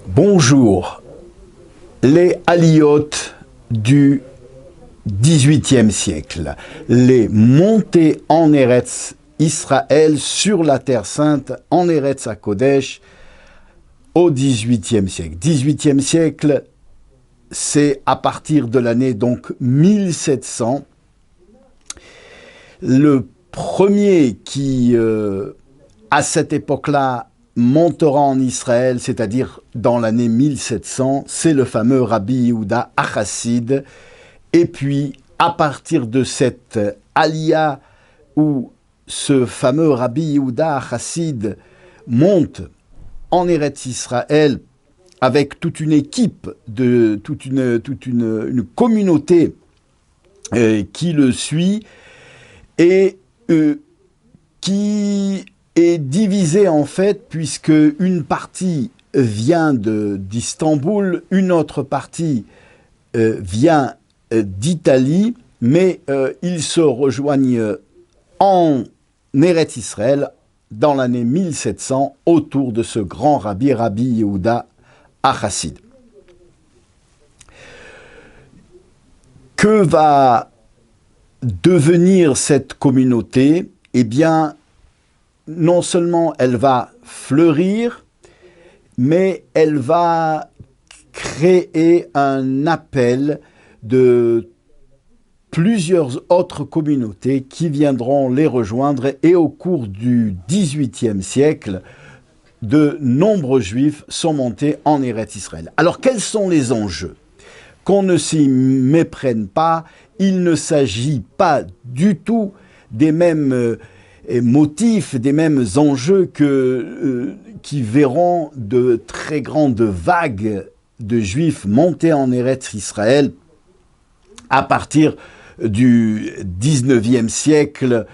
Bonjour, les aliotes du XVIIIe siècle, les montées en Eretz Israël sur la Terre Sainte, en Eretz HaKodesh, au XVIIIe siècle. XVIIIe siècle, c'est à partir de l'année donc 1700. Le premier qui, à cette époque-là, montera en Israël, c'est-à-dire dans l'année 1700, c'est le fameux Rabbi Yehuda HaChassid. Et puis, à partir de cette aliyah où ce fameux Rabbi Yehuda HaChassid monte en Eretz Israël avec toute une équipe, toute une communauté qui le suit et qui est divisée en fait, puisque une partie vient d'Istanbul, une autre partie vient d'Italie, mais ils se rejoignent en Eretz Israël dans l'année 1700 autour de ce grand Rabbi Yehuda HaChassid. Que va devenir cette communauté? Eh bien, non seulement elle va fleurir, mais elle va créer un appel de plusieurs autres communautés qui viendront les rejoindre, et au cours du XVIIIe siècle, de nombreux juifs sont montés en Eretz Israël. Alors, quels sont les enjeux? Qu'on ne s'y méprenne pas, il ne s'agit pas du tout des mêmes motifs, des mêmes enjeux qui verront de très grandes vagues de juifs montés en Eretz Israël à partir du XIXe siècle,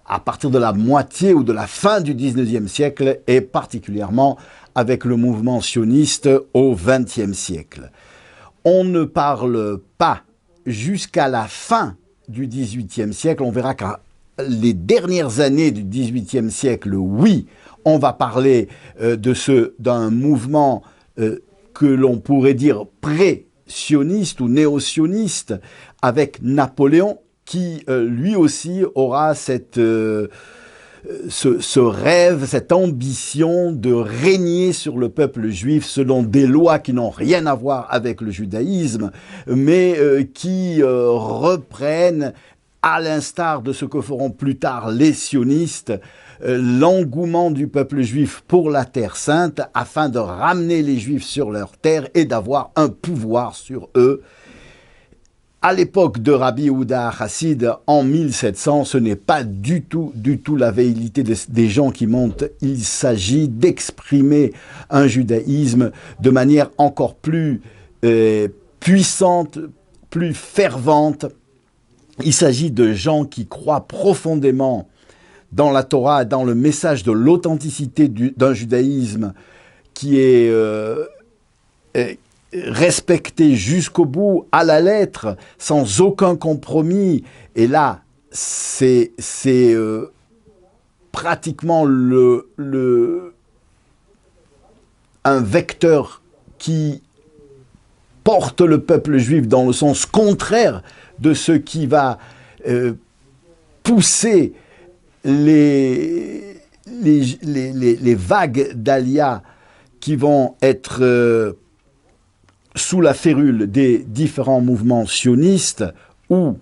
à partir de la moitié ou de la fin du XIXe siècle, et particulièrement avec le mouvement sioniste au XXe siècle. On ne parle pas jusqu'à la fin du XVIIIe siècle, on verra que les dernières années du XVIIIe siècle, oui, on va parler d'un mouvement que l'on pourrait dire pré-sioniste ou néo-sioniste, avec Napoléon, qui lui aussi aura ce rêve, cette ambition de régner sur le peuple juif selon des lois qui n'ont rien à voir avec le judaïsme, mais qui reprennent, à l'instar de ce que feront plus tard les sionistes, l'engouement du peuple juif pour la Terre Sainte, afin de ramener les Juifs sur leur terre et d'avoir un pouvoir sur eux. À l'époque de Rabbi Yehuda HaChassid, en 1700, ce n'est pas du tout la velléité des gens qui montent. Il s'agit d'exprimer un judaïsme de manière encore plus puissante, plus fervente. Il s'agit de gens qui croient profondément dans la Torah, dans le message de l'authenticité d'un judaïsme qui est respecté jusqu'au bout, à la lettre, sans aucun compromis. Et là, c'est pratiquement un vecteur qui porte le peuple juif dans le sens contraire de ce qui va pousser les vagues d'Aliyah qui vont être sous la férule des différents mouvements sionistes ou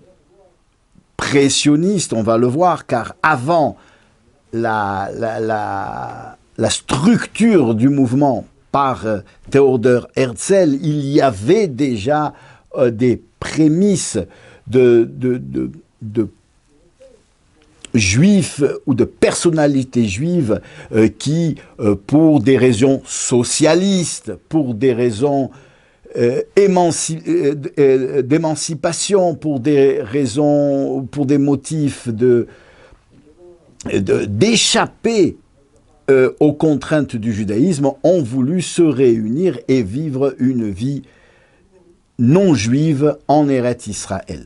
pré-sionistes, on va le voir, car avant la structure du mouvement par Theodor Herzl, il y avait déjà des prémices de juifs ou de personnalités juives qui, pour des raisons socialistes, pour des raisons d'émancipation, pour des motifs d'échapper aux contraintes du judaïsme, ont voulu se réunir et vivre une vie non juive en Eretz Israël.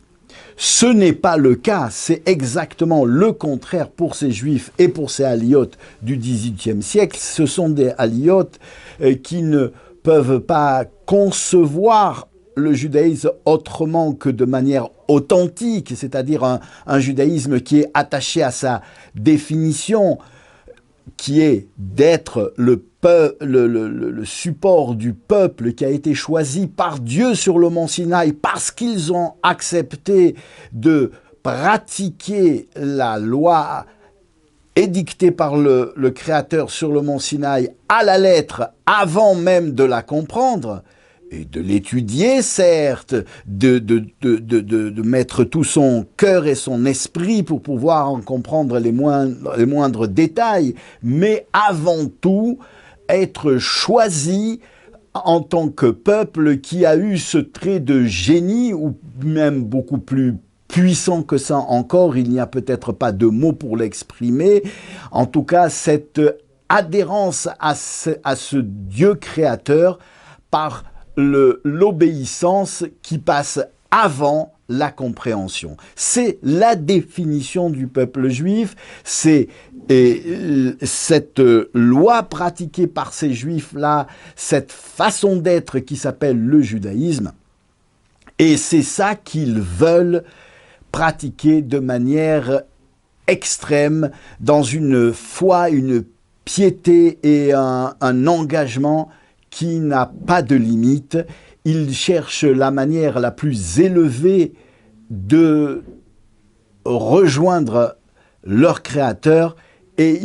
Ce n'est pas le cas, c'est exactement le contraire pour ces juifs et pour ces aliotes du XVIIIe siècle. Ce sont des aliotes qui ne peuvent pas concevoir le judaïsme autrement que de manière authentique, c'est-à-dire un judaïsme qui est attaché à sa définition, qui est d'être le support du peuple qui a été choisi par Dieu sur le mont Sinaï parce qu'ils ont accepté de pratiquer la loi édictée par le Créateur sur le mont Sinaï à la lettre avant même de la comprendre, et de l'étudier, certes, de mettre tout son cœur et son esprit pour pouvoir en comprendre les moindres détails, mais avant tout, être choisi en tant que peuple qui a eu ce trait de génie, ou même beaucoup plus puissant que ça encore, il n'y a peut-être pas de mots pour l'exprimer, en tout cas cette adhérence à ce Dieu créateur par l'obéissance qui passe avant la compréhension. C'est la définition du peuple juif, c'est cette loi pratiquée par ces juifs-là, cette façon d'être qui s'appelle le judaïsme, et c'est ça qu'ils veulent pratiquer de manière extrême, dans une foi, une piété et un engagement qui n'a pas de limite. Ils cherchent la manière la plus élevée de rejoindre leur Créateur, et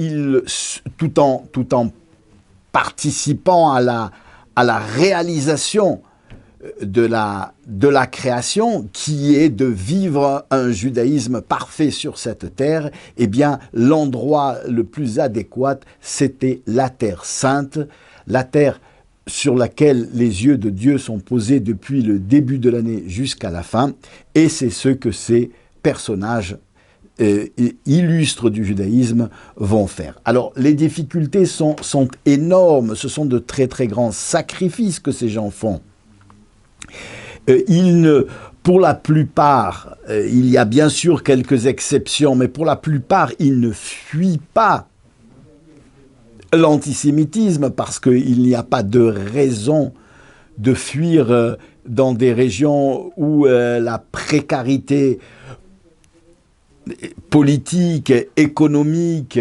tout en participant à la réalisation de la création, qui est de vivre un judaïsme parfait sur cette terre, eh bien, l'endroit le plus adéquat, c'était la terre sainte, la terre sur laquelle les yeux de Dieu sont posés depuis le début de l'année jusqu'à la fin, et c'est ce que ces personnages illustres du judaïsme vont faire. Alors, les difficultés sont énormes, ce sont de très très grands sacrifices que ces gens font. Pour la plupart, il y a bien sûr quelques exceptions, mais pour la plupart, ils ne fuient pas l'antisémitisme, parce qu'il n'y a pas de raison de fuir dans des régions où la précarité politique, économique,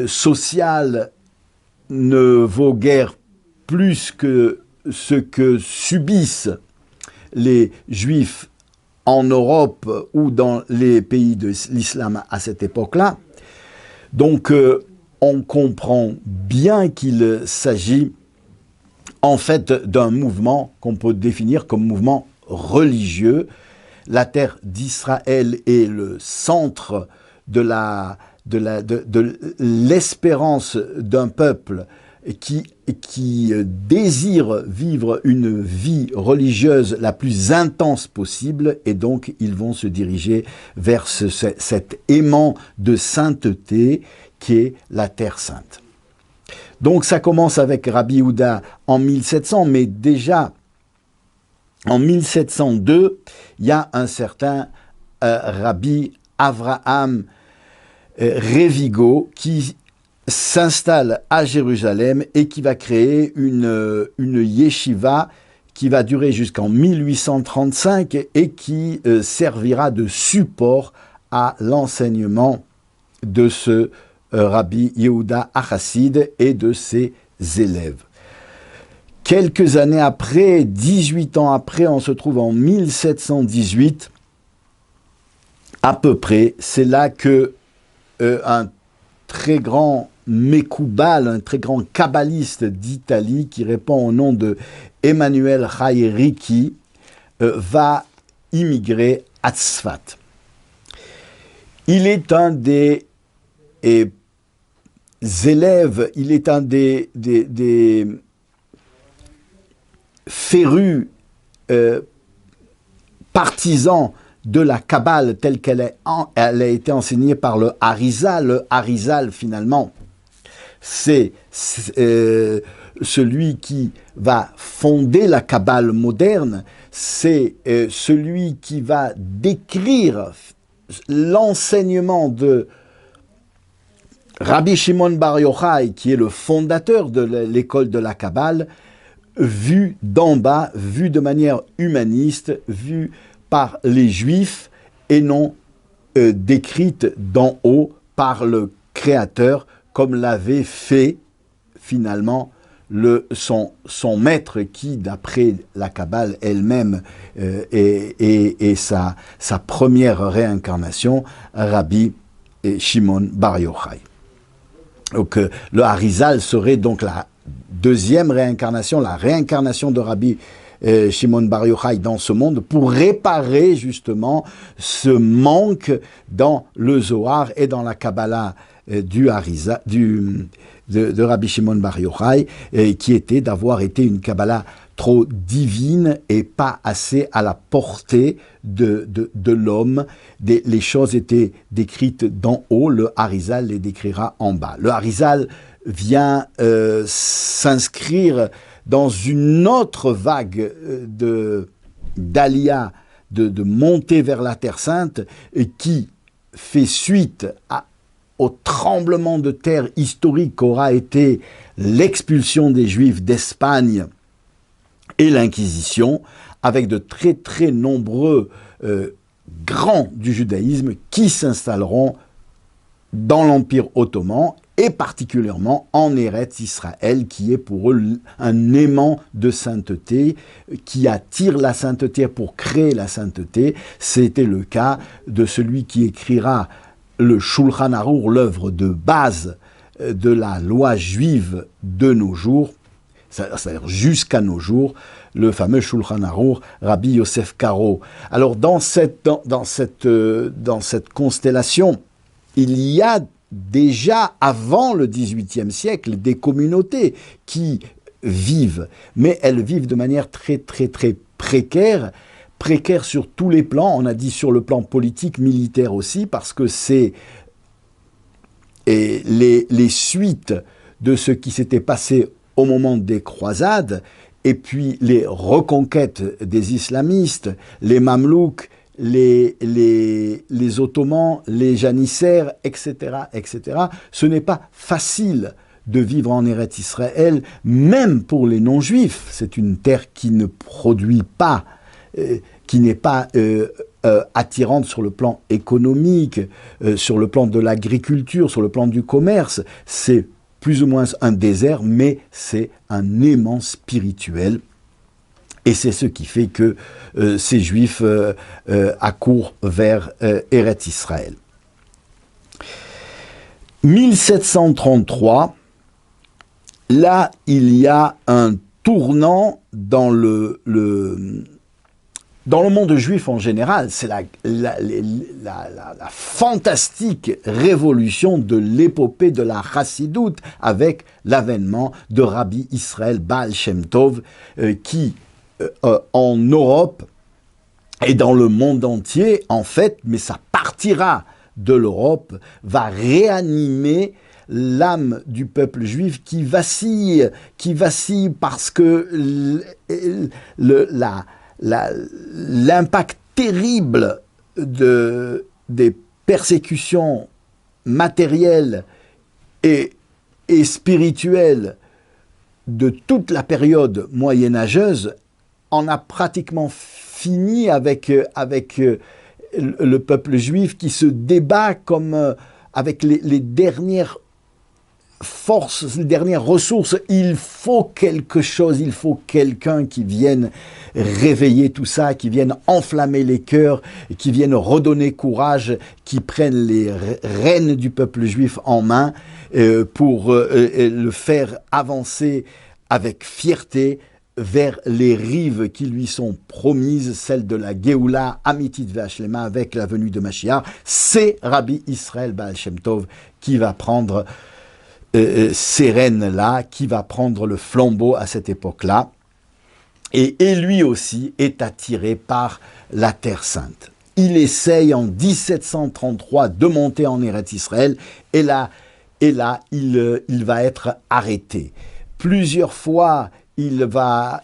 sociale ne vaut guère plus que ce que subissent les Juifs en Europe ou dans les pays de l'islam à cette époque-là. Donc, on comprend bien qu'il s'agit en fait d'un mouvement qu'on peut définir comme mouvement religieux. La terre d'Israël est le centre de l'espérance d'un peuple qui désire vivre une vie religieuse la plus intense possible, et donc ils vont se diriger vers cet aimant de sainteté qui est la Terre Sainte. Donc ça commence avec Rabbi Yehuda en 1700, mais déjà en 1702, il y a un certain Rabbi Avraham Revigo qui s'installe à Jérusalem et qui va créer une yeshiva qui va durer jusqu'en 1835 et qui servira de support à l'enseignement de ce Rabbi Yehuda Achassid et de ses élèves. Quelques années après, 18 ans après, on se trouve en 1718, à peu près. C'est là que un très grand Mekoubal, un très grand kabbaliste d'Italie qui répond au nom de Emmanuel Chaïriki, va immigrer à Tzfat. Il est un des élèves, il est un des férus partisans de la Kabbale telle qu'elle a été enseignée par le Harizal. Le Harizal, finalement, c'est celui qui va fonder la Kabbale moderne. c'est celui qui va décrire l'enseignement de Rabbi Shimon Bar Yochai, qui est le fondateur de l'école de la Kabbale, vu d'en bas, vu de manière humaniste, vu par les Juifs et non décrite d'en haut par le Créateur, comme l'avait fait finalement son maître qui, d'après la Kabbale elle-même, est sa première réincarnation, Rabbi Shimon Bar Yochai. Donc le Harizal serait donc la deuxième réincarnation, la réincarnation de Rabbi Shimon Bar Yochai dans ce monde pour réparer justement ce manque dans le Zohar et dans la Kabbalah de Rabbi Shimon Bar Yochai, qui était d'avoir été une Kabbalah trop divine et pas assez à la portée de l'homme. Les choses étaient décrites d'en haut, le Harizal les décrira en bas. Le Harizal vient s'inscrire dans une autre vague d'Aliyah, de montée vers la Terre Sainte, qui fait suite au tremblement de terre historique qu'aura été l'expulsion des Juifs d'Espagne et l'Inquisition, avec de très très nombreux grands du judaïsme qui s'installeront dans l'Empire ottoman et particulièrement en Eretz Israël, qui est pour eux un aimant de sainteté, qui attire la sainteté pour créer la sainteté. C'était le cas de celui qui écrira le Shulchan Arour, l'œuvre de base de la loi juive de nos jours, c'est-à-dire jusqu'à nos jours, le fameux Shulchan Arour, Rabbi Yosef Karo. Alors dans cette constellation, il y a déjà avant le XVIIIe siècle des communautés qui vivent, mais elles vivent de manière très très très précaire sur tous les plans. On a dit sur le plan politique, militaire aussi, parce que c'est les suites de ce qui s'était passé au moment des croisades, et puis les reconquêtes des islamistes, les mamelouks, les ottomans, les janissaires, etc., etc. Ce n'est pas facile de vivre en Eretz Israël, même pour les non-juifs. C'est une terre qui ne produit pas, qui n'est pas attirante sur le plan économique, sur le plan de l'agriculture, sur le plan du commerce. C'est plus ou moins un désert, mais c'est un aimant spirituel. Et c'est ce qui fait que ces Juifs accourent vers Eretz Israël. 1733, là, il y a un tournant dans le monde juif en général. C'est la fantastique révolution de l'épopée de la Chassidoute avec l'avènement de Rabbi Israël Baal Shem Tov qui, en Europe et dans le monde entier, en fait, mais ça partira de l'Europe, va réanimer l'âme du peuple juif qui vacille parce que l'impact terrible des persécutions matérielles et spirituelles de toute la période moyenâgeuse en a pratiquement fini avec le peuple juif qui se débat comme avec les dernières forces, les dernières ressources. Il faut quelque chose, il faut quelqu'un qui vienne réveiller tout ça, qui vienne enflammer les cœurs, qui vienne redonner courage, qui prenne les rênes du peuple juif en main pour le faire avancer avec fierté vers les rives qui lui sont promises, celles de la Géoula Amitit Ve'Ashlema avec la venue de Mashiach. C'est Rabbi Israël Baal Shem Tov qui va prendre ces rênes-là, qui va prendre le flambeau à cette époque-là. Et lui aussi est attiré par la Terre Sainte. Il essaye en 1733 de monter en Eretz Israël, et là il va être arrêté. Plusieurs fois, il va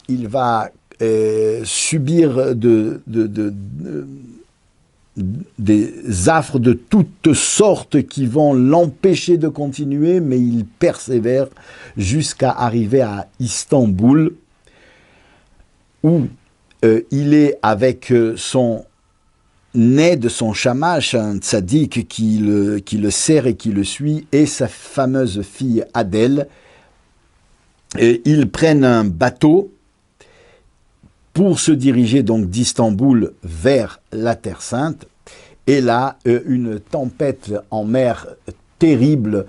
subir des affres de toutes sortes qui vont l'empêcher de continuer, mais il persévère jusqu'à arriver à Istanbul, où il est avec son aide, son shamash, un tzaddik qui le sert et qui le suit, et sa fameuse fille Adèle. Et ils prennent un bateau pour se diriger donc d'Istanbul vers la Terre Sainte. Et là, une tempête en mer terrible,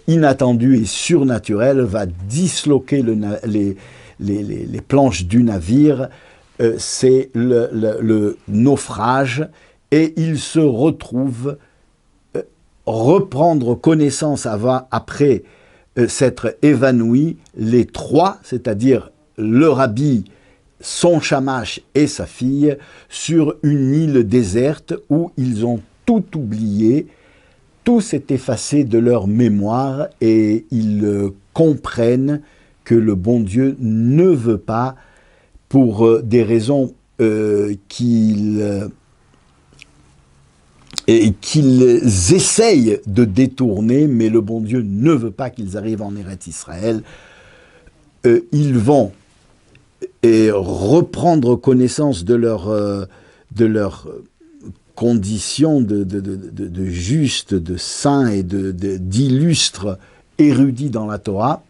inattendue et surnaturelle va disloquer les planches du navire. C'est le naufrage, et il se retrouve reprendre connaissance après s'être évanoui, les trois, c'est-à-dire le rabbi, son shamash et sa fille, sur une île déserte où ils ont tout oublié, tout s'est effacé de leur mémoire, et ils comprennent que le bon Dieu ne veut pas, pour des raisons qu'ils essayent de détourner, mais le bon Dieu ne veut pas qu'ils arrivent en Eretz Israël. Ils vont reprendre connaissance de leur condition de juste, de saint et d'illustre érudit dans la Torah,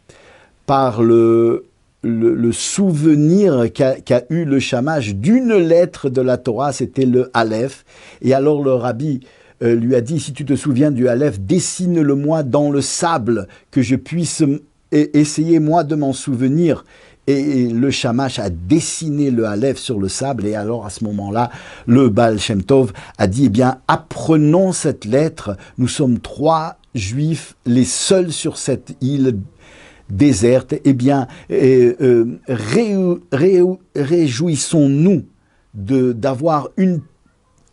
par le souvenir qu'a eu le shamash d'une lettre de la Torah, c'était le Aleph. Et alors le rabbi lui a dit, si tu te souviens du Aleph, dessine-le-moi dans le sable, que je puisse essayer moi de m'en souvenir. Et le shamash a dessiné le Aleph sur le sable, et alors à ce moment-là, le Baal Shem Tov a dit, eh bien, apprenons cette lettre, nous sommes 3 juifs, les seuls sur cette île déserte, eh bien, réjouissons-nous d'avoir une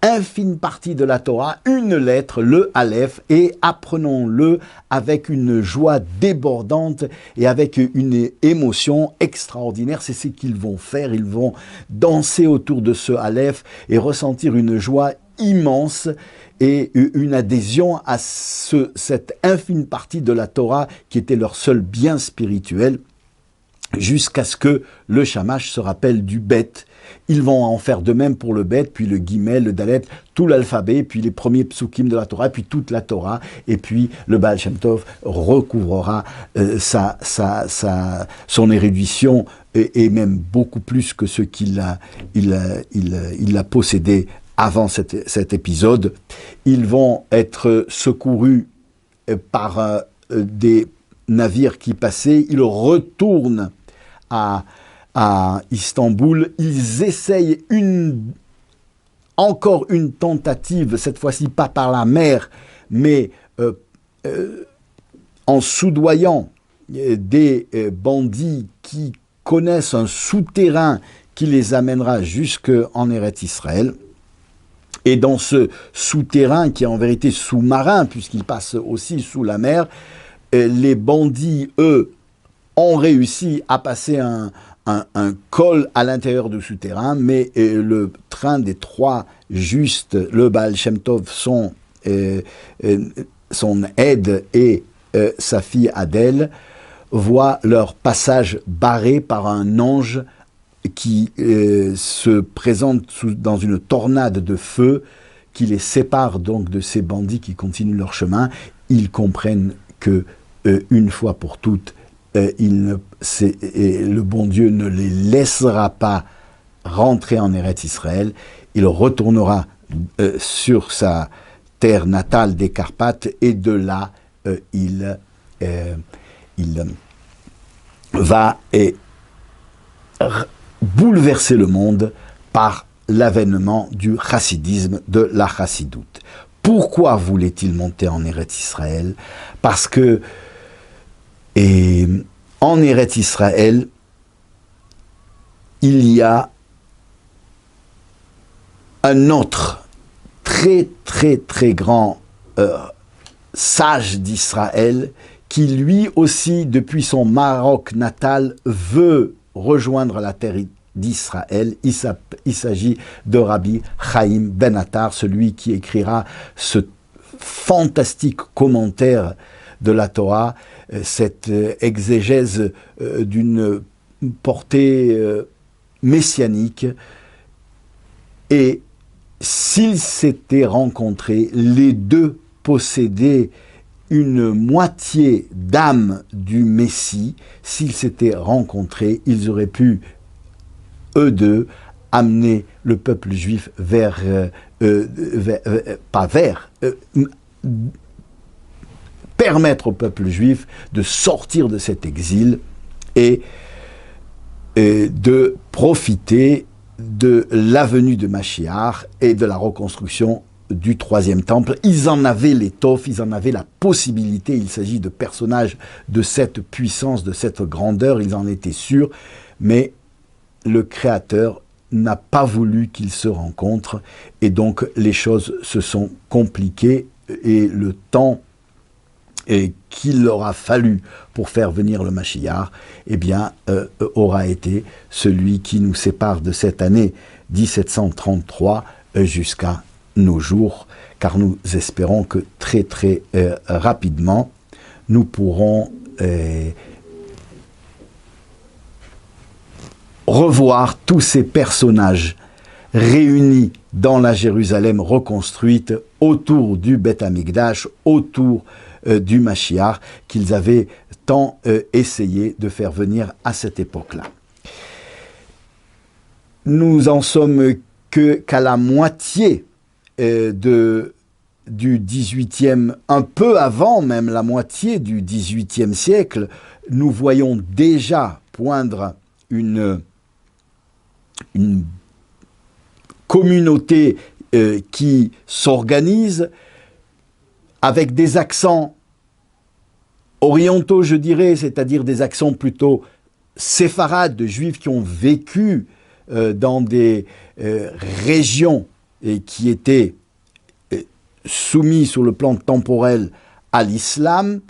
infime partie de la Torah, une lettre, le Aleph, et apprenons-le avec une joie débordante et avec une émotion extraordinaire. C'est ce qu'ils vont faire, ils vont danser autour de ce Aleph et ressentir une joie immense et une adhésion à cette infime partie de la Torah qui était leur seul bien spirituel, jusqu'à ce que le shamash se rappelle du Bet. Ils vont en faire de même pour le Bet, puis le Gimel, le Dalet, tout l'alphabet, puis les premiers psukim de la Torah, puis toute la Torah, et puis le Baal Shem Tov recouvrera son érudition, et même beaucoup plus que ce qu'il a possédé avant cet épisode. Ils vont être secourus par des navires qui passaient. Ils retournent à Istanbul. Ils essayent encore une tentative, cette fois-ci pas par la mer, mais en soudoyant des bandits qui connaissent un souterrain qui les amènera jusqu'en Eretz Israël. Et dans ce souterrain, qui est en vérité sous-marin, puisqu'il passe aussi sous la mer, les bandits, eux, ont réussi à passer un col à l'intérieur du souterrain, mais le train des 3 justes, le Baal Shem Tov, son aide et sa fille Adèle, voient leur passage barré par un ange qui se présente dans une tornade de feu qui les sépare donc de ces bandits qui continuent leur chemin. Ils comprennent que une fois pour toutes, le bon Dieu ne les laissera pas rentrer en Eretz Israël. Il retournera sur sa terre natale des Carpates, et de là, il va bouleverser le monde par l'avènement du chassidisme, de la chassidoute. Pourquoi voulait-il monter en Eretz Israël? Parce que en Eretz Israël, il y a un autre très très très grand sage d'Israël qui lui aussi, depuis son Maroc natal, veut rejoindre la terre d'Israël. Il s'agit de Rabbi Chaim Ben Attar, celui qui écrira ce fantastique commentaire de la Torah, cette exégèse d'une portée messianique. Et s'ils s'étaient rencontrés, les deux possédaient une moitié d'âme du Messie. S'ils s'étaient rencontrés, ils auraient pu, eux deux, amener le peuple juif permettre au peuple juif de sortir de cet exil et de profiter de la venue de Mashiach et de la reconstruction du troisième temple. Ils en avaient l'étoffe, ils en avaient la possibilité. Il s'agit de personnages de cette puissance, de cette grandeur, ils en étaient sûrs, mais le Créateur n'a pas voulu qu'ils se rencontrent, et donc les choses se sont compliquées, et le temps qu'il leur a fallu pour faire venir le Mashiach, eh bien, aura été celui qui nous sépare de cette année 1733 jusqu'à nos jours, car nous espérons que très très rapidement, nous pourrons revoir tous ces personnages réunis dans la Jérusalem reconstruite autour du Beth Amikdash, autour du Mashiach, qu'ils avaient tant essayé de faire venir à cette époque-là. Nous en sommes qu'à la moitié du 18e, un peu avant même la moitié du 18e siècle. Nous voyons déjà poindre une communauté qui s'organise avec des accents orientaux, je dirais, c'est-à-dire des accents plutôt séfarades, de juifs qui ont vécu dans des régions et qui étaient soumis sur le plan temporel à l'islam.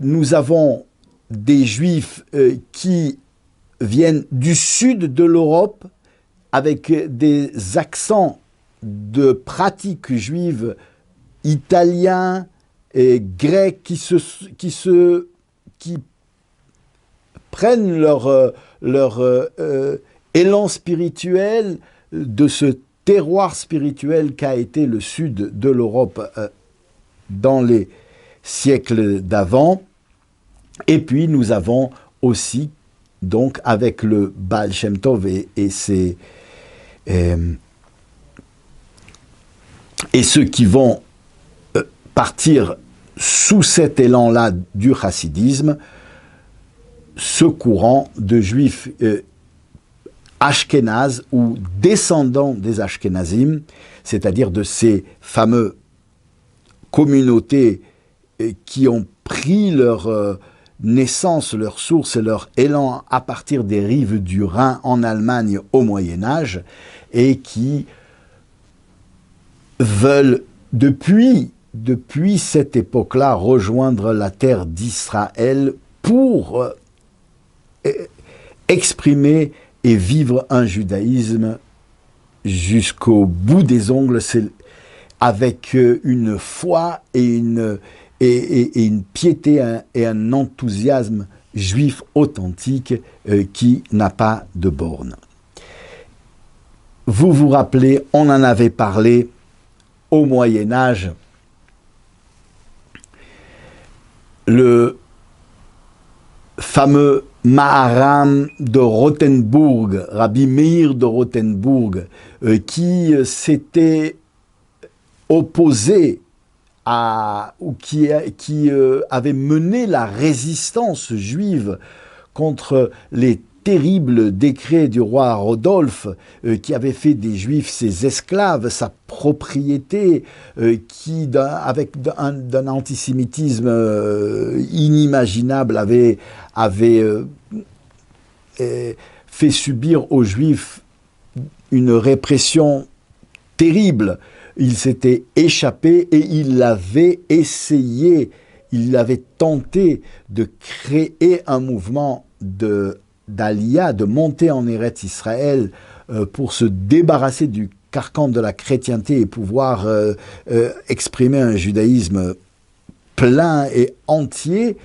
Nous avons des juifs qui viennent du sud de l'Europe avec des accents de pratiques juives italiens et grecs qui prennent leur élan spirituel de ce terroir spirituel qu'a été le sud de l'Europe dans les siècles d'avant. Et puis nous avons aussi, donc, avec le Baal Shem Tov et ceux qui vont partir sous cet élan-là du chassidisme, ce courant de juifs ashkénazes ou descendants des ashkénazim, c'est-à-dire de ces fameux communautés qui ont pris leur naissance, leur source et leur élan à partir des rives du Rhin en Allemagne au Moyen-Âge, et qui veulent depuis cette époque-là rejoindre la terre d'Israël pour exprimer et vivre un judaïsme jusqu'au bout des ongles, avec une foi et une piété et un enthousiasme juif authentique qui n'a pas de borne. Vous vous rappelez, on en avait parlé au Moyen-Âge, le fameux Maharam de Rothenburg, Rabbi Meir de Rothenburg, qui s'était opposé ou qui avait mené la résistance juive contre les terribles décrets du roi Rodolphe, qui avait fait des Juifs ses esclaves, sa propriété, avec d'un antisémitisme inimaginable, avait fait subir aux Juifs une répression terrible. Il s'était échappé et il avait essayé, il avait tenté de créer un mouvement d'Aliyah, de monter en Eretz Israël pour se débarrasser du carcan de la chrétienté et pouvoir exprimer un judaïsme plein et entier,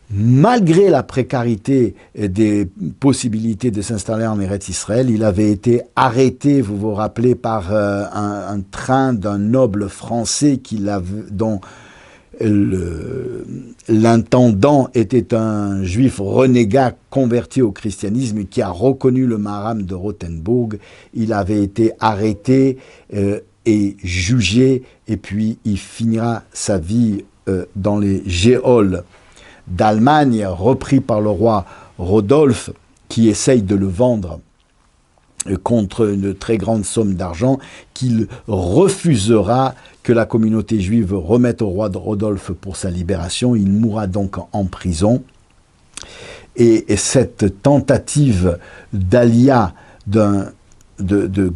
malgré la précarité des possibilités de s'installer en Eretz Israël. Il avait été arrêté, vous vous rappelez, par un train d'un noble français dont l'intendant était un juif renégat converti au christianisme qui a reconnu le Maharam de Rothenburg. Il avait été arrêté et jugé, et puis il finira sa vie dans les geôles d'Allemagne, repris par le roi Rodolphe, qui essaye de le vendre contre une très grande somme d'argent, qu'il refusera que la communauté juive remette au roi Rodolphe pour sa libération. Il mourra donc en prison. Et cette tentative d'Aliyah de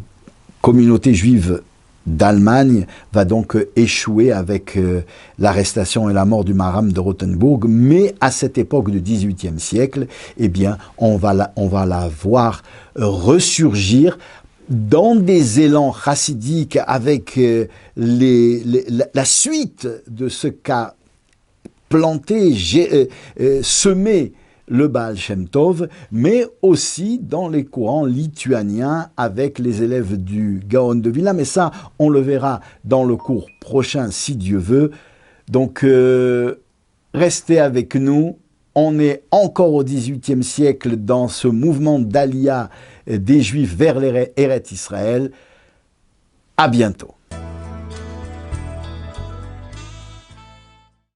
communauté juive d'Allemagne va donc échouer avec l'arrestation et la mort du Maharam de Rothenburg, mais à cette époque du XVIIIe siècle, eh bien, on va la voir ressurgir dans des élans chassidiques avec la suite de ce qu'a planté, semé le Baal Shem Tov, mais aussi dans les courants lituaniens avec les élèves du Gaon de Vilna. Mais ça, on le verra dans le cours prochain, si Dieu veut. Donc, restez avec nous. On est encore au XVIIIe siècle dans ce mouvement d'Aliyah des Juifs vers l'Eretz Israël. À bientôt.